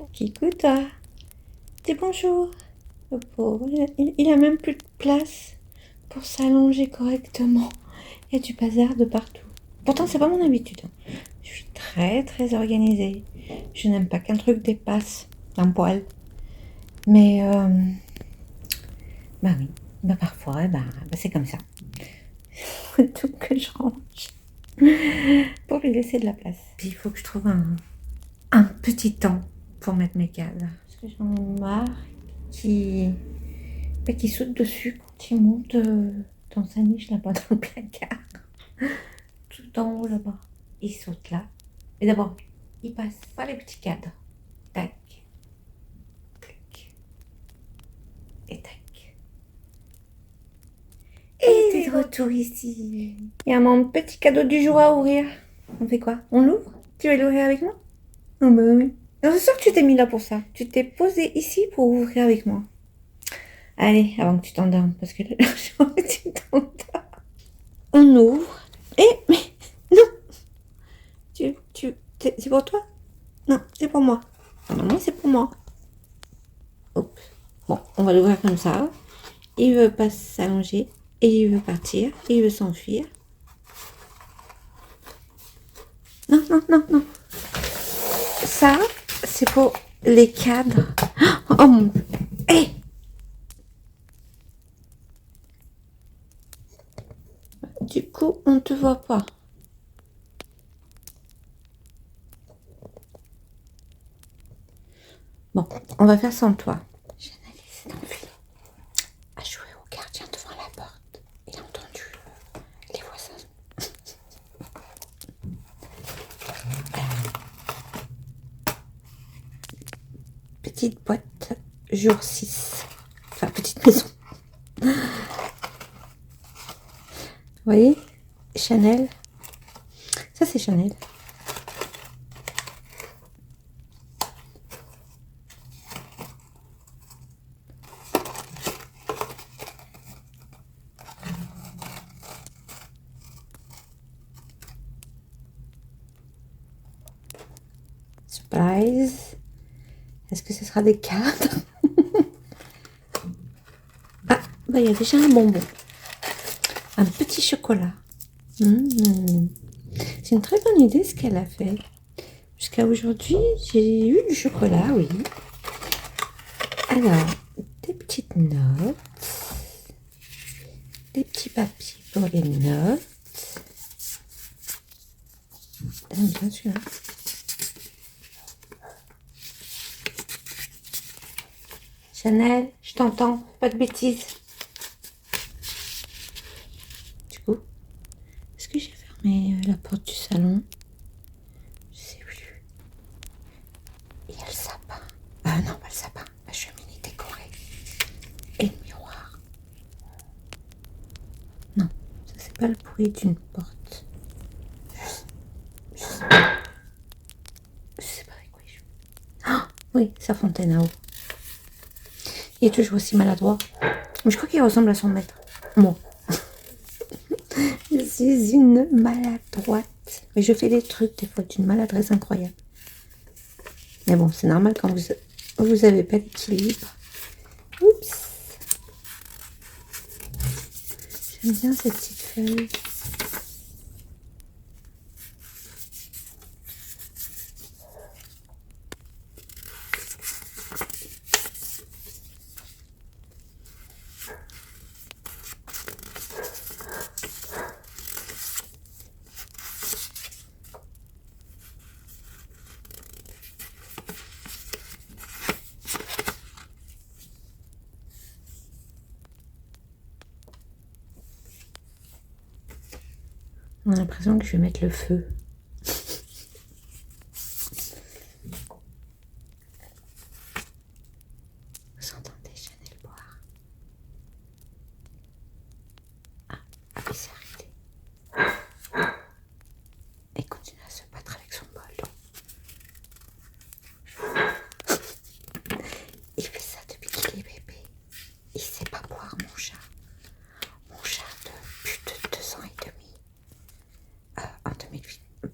Kikou, toi. Dis bonjour. Le pauvre, il a même plus de place pour s'allonger correctement. Il y a du bazar de partout. Pourtant, c'est pas mon habitude. Je suis très très organisée. Je n'aime pas qu'un truc dépasse un poil. Mais bah oui, bah parfois, c'est comme ça. Faut tout que je range pour lui laisser de la place. Puis il faut que je trouve un petit temps pour mettre mes cadres. Parce que j'en ai marre qui saute dessus quand il monte dans sa niche là-bas dans le placard. Tout en haut là-bas. Il saute là. Et d'abord, il passe par les petits cadres. Tac. Tac. Et tac. Et t'es de retour ici. Il y a mon petit cadeau du jour à ouvrir. On fait quoi? On l'ouvre? Tu veux l'ouvrir avec moi? Oh bah oui. Non, c'est sûr que tu t'es mis là pour ça. Tu t'es posé ici pour ouvrir avec moi. Allez, avant que tu t'endormes, parce que là, j'ai envie que tu t'endormes. On ouvre. Mais non. C'est pour toi? Non, c'est pour moi. Normalement, c'est pour moi. Hop. Bon, on va l'ouvrir comme ça. Il veut pas s'allonger. Et il veut partir. Et il veut s'enfuir. Non, non, non, non. Ça, c'est pour les cadres. Oh mon... Hé! Du coup, on ne te voit pas. Bon, on va faire sans toi. J'analyse s'est enfui. A joué au gardien devant la porte. Il a entendu les voisins. Petite boîte, jour 6. Enfin, petite maison. Vous voyez? Chanel. Ça, c'est Chanel. Surprise. Est-ce que ce sera des cadres? Ah, bah il y a déjà un bonbon. Un petit chocolat. C'est une très bonne idée ce qu'elle a fait. Jusqu'à aujourd'hui, j'ai eu du chocolat, oui. Alors, des petites notes. Des petits papiers pour les notes. Bien sûr. Chanel, je t'entends, pas de bêtises. Du coup, est-ce que j'ai fermé la porte du salon? Je sais plus. Il y a le sapin. Ah non, pas le sapin, la cheminée décorée. Et le miroir. Non, ça c'est pas le bruit d'une porte. Je sais pas avec quoi il joue. Ah oui, sa fontaine à eau. Il est toujours aussi maladroit. Mais je crois qu'il ressemble à son maître. Moi. Je suis une maladroite. Mais je fais des trucs des fois d'une maladresse incroyable. Mais bon, c'est normal quand vous avez pas d'équilibre. Oups. J'aime bien cette petite feuille. On a l'impression que je vais mettre le feu. Vous entendez Chanel boire? Ah, il s'est arrêté. Et continue à se battre avec son bol. Il fait ça depuis qu'il est bébé. Il sait pas boire, mon chat. Mon chat de plus de 2 ans et demi. En 2020,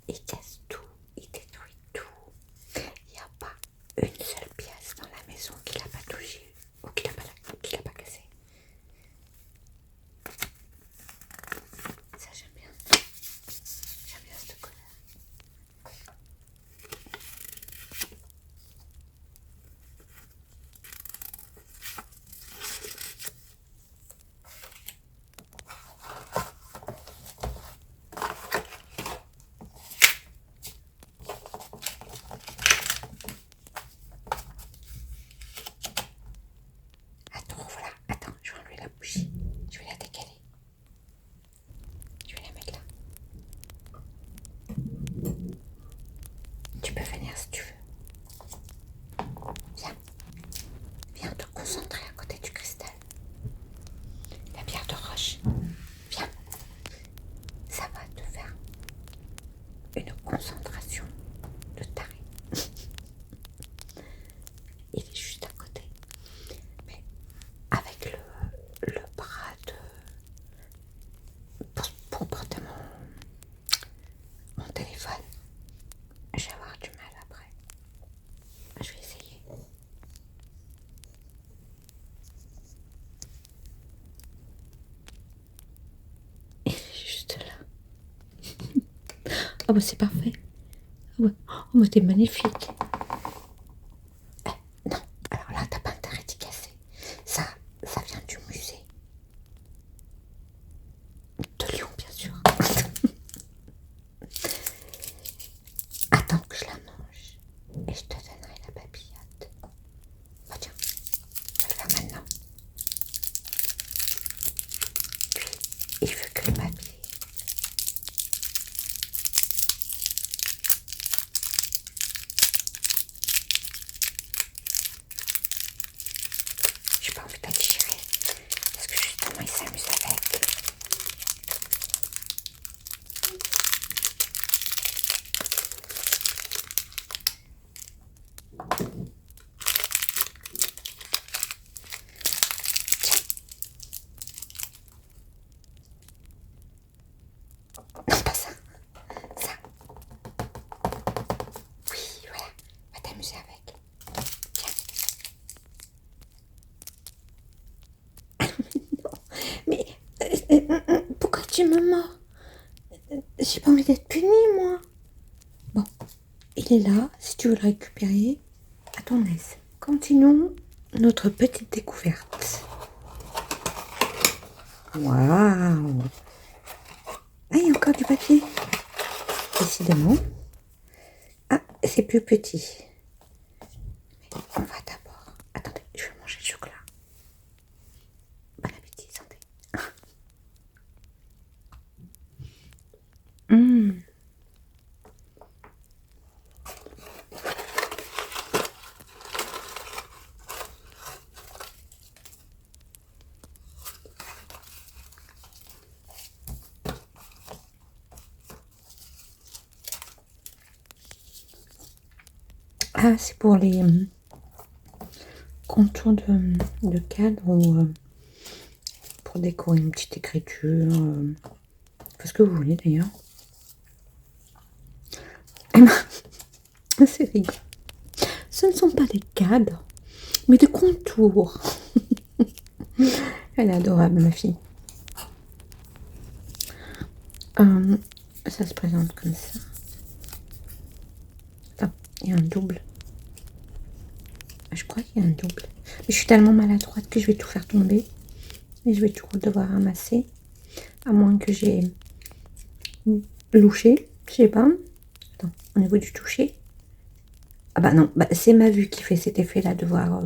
il casse tout, il détruit tout. Il n'y a pas une seule pièce dans la maison qu'il n'a pas touchée ou qu'il n'a pas cassée. Ça, j'aime bien. J'aime bien cette couleur. Attends, voilà. Attends, je vais enlever la bougie. Je vais la décaler. Je vais la mettre là. Tu peux venir si tu veux. Viens. Viens te concentrer à côté du cristal. La pierre de roche. Viens. Ça va te faire une concentration de taré. Il est juste à côté. Mais avec le bras de... Pour porter mon téléphone, je vais avoir du mal après. Je vais essayer. Il est juste là. Oh bah c'est parfait. Oh bah t'es magnifique. Non, alors là t'as pas intérêt d'y casser. Ça vient du musée. De Lyon bien sûr. Attends que je la mange. Et je te donnerai la papillote. Bah tiens, je vais le faire maintenant. Puis, il veut que le papier... J'ai pas envie de la déchirer. Parce que justement, il s'amuse avec. Non, pas ça. Ça. Oui, voilà. Va t'amuser avec. Tiens. Mais pourquoi tu me mords? J'ai pas envie d'être punie, moi. Bon, il est là. Si tu veux le récupérer, à ton aise. Continuons notre petite découverte. Waouh! Ah, il y a encore du papier. Décidément. Ah, c'est plus petit. Mais on va d'abord... Attendez, je vais manger le chocolat. Bon appétit, santé. Ah, c'est pour les contours de cadre ou pour décorer une petite écriture. Faites ce que vous voulez d'ailleurs. C'est rigolo. Ce ne sont pas des cadres, mais des contours. Elle est adorable, ma fille. Ça se présente comme ça. Attends, il y a un double. Je crois qu'il y a un double. Mais je suis tellement maladroite que je vais tout faire tomber. Et je vais tout devoir ramasser. À moins que j'ai louché. Je sais pas. Attends, au niveau du toucher. Ah bah non, bah, c'est ma vue qui fait cet effet-là de voir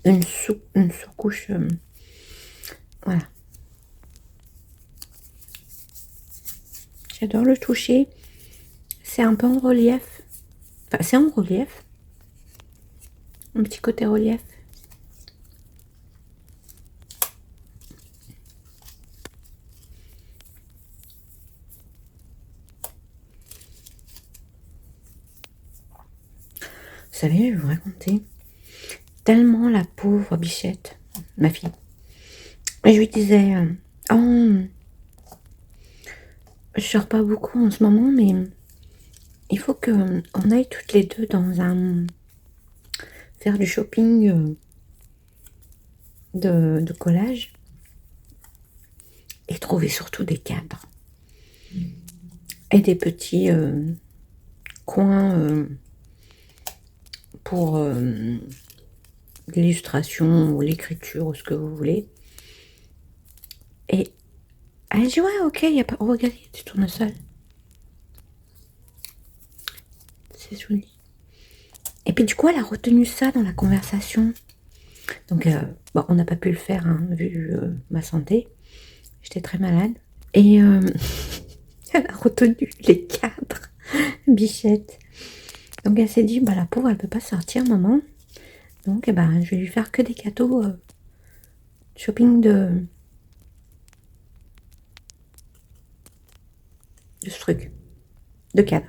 une surcouche. Voilà. J'adore le toucher. C'est un peu en relief. Enfin, c'est en relief. Un petit côté relief. Vous savez, je vais vous raconter. Tellement la pauvre Bichette, ma fille. Et je lui disais, oh, je sors pas beaucoup en ce moment, mais il faut que on aille toutes les deux faire du shopping de collage et trouver surtout des cadres et des petits coins pour l'illustration ou l'écriture ou ce que vous voulez. Et elle dit ouais, ok, il y a pas. Oh, regardez, il y a du tournesol. C'est joli. Et puis du coup, elle a retenu ça dans la conversation. Donc, bon, on n'a pas pu le faire, hein, vu ma santé. J'étais très malade. Et elle a retenu les cadres, Bichette. Donc, elle s'est dit, bah la pauvre, elle peut pas sortir, maman. Donc, je vais lui faire que des cadeaux shopping de ce truc. De cadre.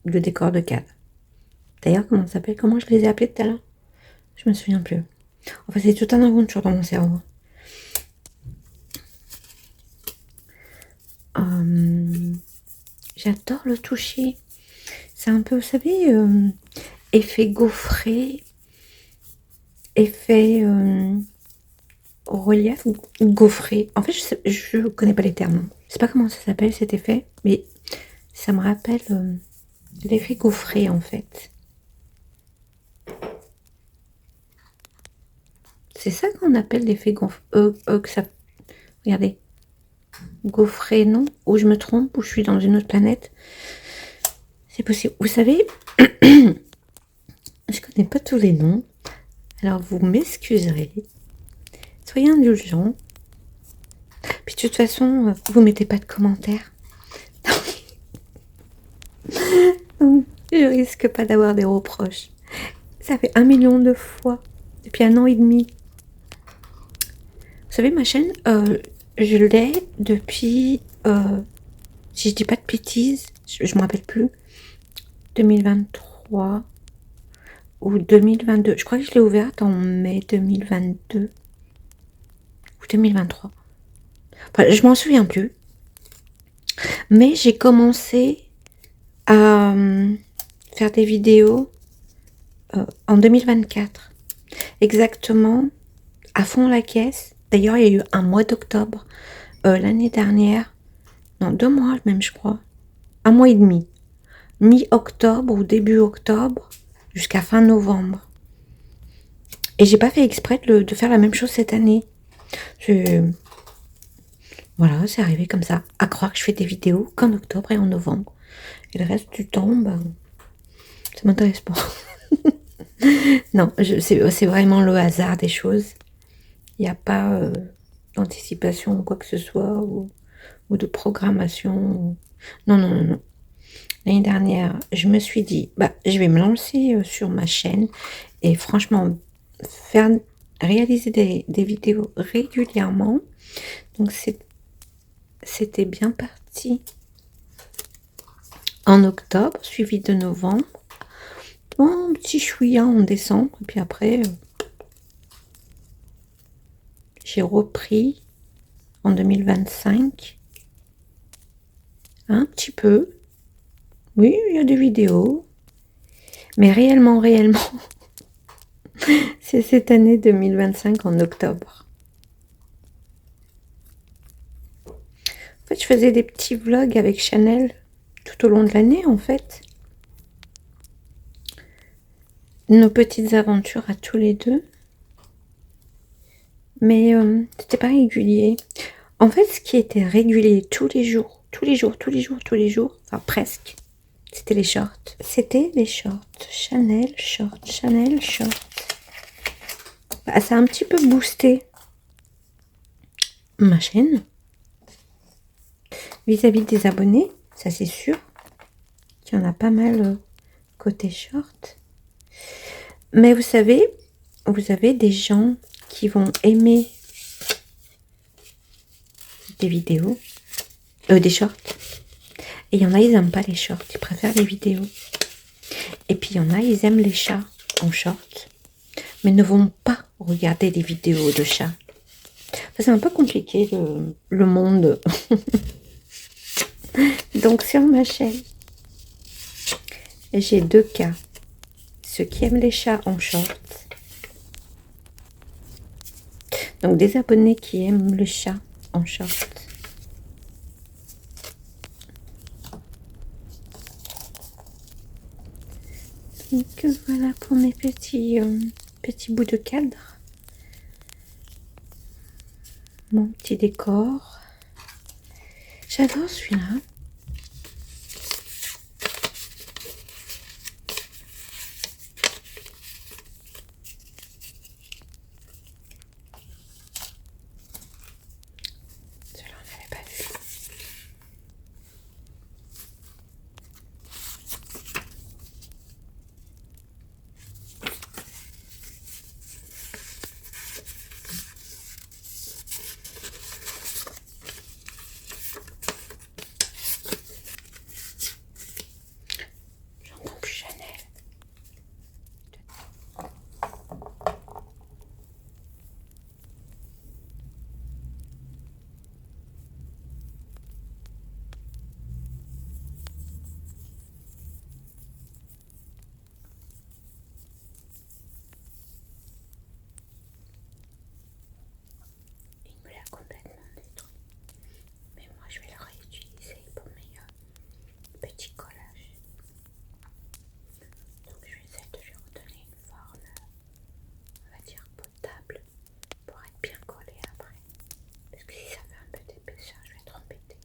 De décor de cadre. D'ailleurs, comment ça s'appelle? Comment je les ai appelés tout à l'heure? Je me souviens plus. Enfin, c'est tout un aventure dans mon cerveau. J'adore le toucher. C'est un peu, vous savez, effet gaufré, effet relief ou gaufré. En fait, je connais pas les termes. Je sais pas comment ça s'appelle cet effet, mais ça me rappelle l'effet gaufré en fait. C'est ça qu'on appelle l'effet gaufré. Regardez. Gaufré, non? Ou je me trompe, ou je suis dans une autre planète. C'est possible. Vous savez, je connais pas tous les noms. Alors vous m'excuserez. Soyez indulgents. Puis de toute façon, vous mettez pas de commentaires. Donc, je risque pas d'avoir des reproches. Ça fait 1 million de fois depuis 1 an et demi. Vous savez, ma chaîne, je l'ai depuis, si je dis pas de bêtises, je me rappelle plus, 2023 ou 2022. Je crois que je l'ai ouverte en mai 2022 ou 2023. Enfin, je m'en souviens plus. Mais j'ai commencé à faire des vidéos en 2024. Exactement, à fond la caisse. D'ailleurs, il y a eu un mois d'octobre l'année dernière. Non, 2 mois même, je crois. 1 mois et demi. Mi-octobre ou début octobre jusqu'à fin novembre. Et j'ai pas fait exprès de faire la même chose cette année. Voilà, c'est arrivé comme ça. À croire que je fais des vidéos qu'en octobre et en novembre. Et le reste du temps, ça m'intéresse pas. Non, c'est vraiment le hasard des choses. Il n'y a pas d'anticipation ou quoi que ce soit, ou de programmation. Non, non, non, non. L'année dernière, je me suis dit, je vais me lancer sur ma chaîne et franchement, réaliser des vidéos régulièrement. Donc, c'était bien parti en octobre, suivi de novembre. Bon, petit chouïa en décembre. Et puis après, j'ai repris en 2025. Un petit peu. Oui, il y a des vidéos. Mais réellement, c'est cette année 2025 en octobre. En fait, je faisais des petits vlogs avec Chanel tout au long de l'année, en fait. Nos petites aventures à tous les deux. Mais c'était pas régulier. En fait, ce qui était régulier tous les jours, enfin presque, c'était les shorts. C'était les shorts. Chanel shorts. Ça a un petit peu boosté ma chaîne vis-à-vis des abonnés, ça c'est sûr. Il y en a pas mal côté short. Mais vous savez, vous avez des gens qui vont aimer des vidéos, des shorts. Et il y en a, ils n'aiment pas les shorts, ils préfèrent les vidéos. Et puis il y en a, ils aiment les chats en short, mais ne vont pas regarder des vidéos de chats. Enfin, c'est un peu compliqué le monde. Donc sur ma chaîne, j'ai 2 cas. Ceux qui aiment les chats en short. Donc des abonnés qui aiment le chat en short. Donc voilà pour mes petits bouts de cadre. Mon petit décor. J'adore celui-là. Celui-là, on n'avait pas vu. J'entends plus Chanel. Il me l'a complètement détruit. Mais moi, je vais le réutiliser pour mes petits collages. Donc, je vais essayer de lui redonner une forme, on va dire, potable pour être bien collé après. Parce que si ça fait un peu d'épaisseur, je vais être embêtée.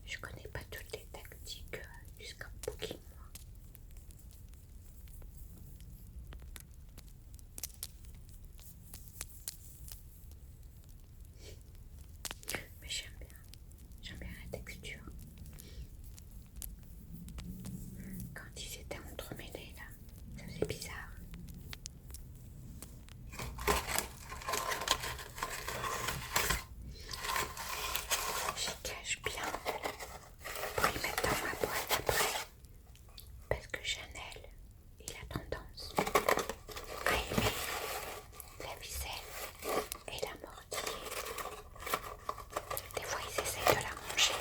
Je connais pas toutes les tactiques du scrapbooking, moi. Mais j'aime bien la texture. Quand ils étaient entremêlés là, ça faisait bizarre. J'y cache bien pour les mettre dans ma boîte après. Parce que Chanel, il a tendance à aimer la ficelle et la mordiller. Des fois, ils essayent de la manger.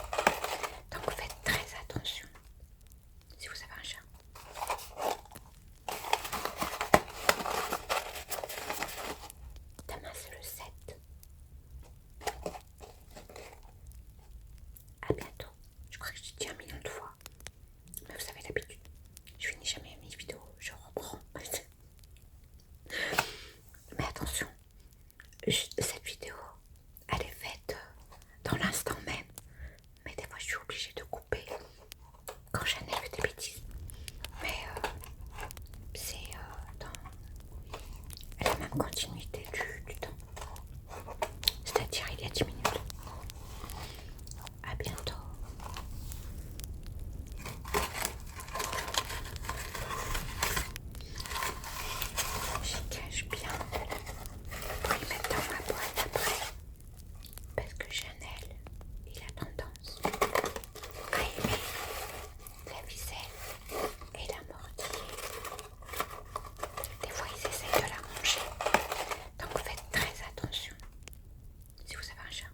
Donc faites très attention si vous avez un chat. Demain, c'est le 7. À bientôt. Je crois que je t'ai dit 1 million de fois. Mais vous avez l'habitude. Je finis jamais mes vidéos. Je reprends. Mais attention. Cette vidéo, elle est faite dans l'instant même. Mais des fois, je suis obligée de couper quand Chanel fait des bêtises. Mais c'est dans la même continuité du temps. C'est-à-dire il y a 10 minutes. À bientôt. J'y cache bien pour les mettre dans ma boîte après. Parce que Chanel, il a tendance à aimer la ficelle et la mordiller. Des fois, ils essayent de la manger. Donc faites très attention si vous avez un chat.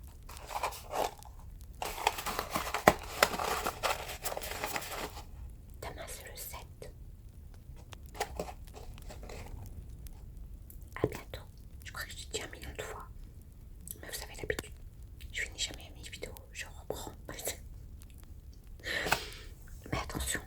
Demain, c'est le 7. À bientôt. Je crois que je t'ai dit 1 million de fois. Mais vous avez l'habitude. Je finis jamais mes vidéos. Je reprends. Mais attention.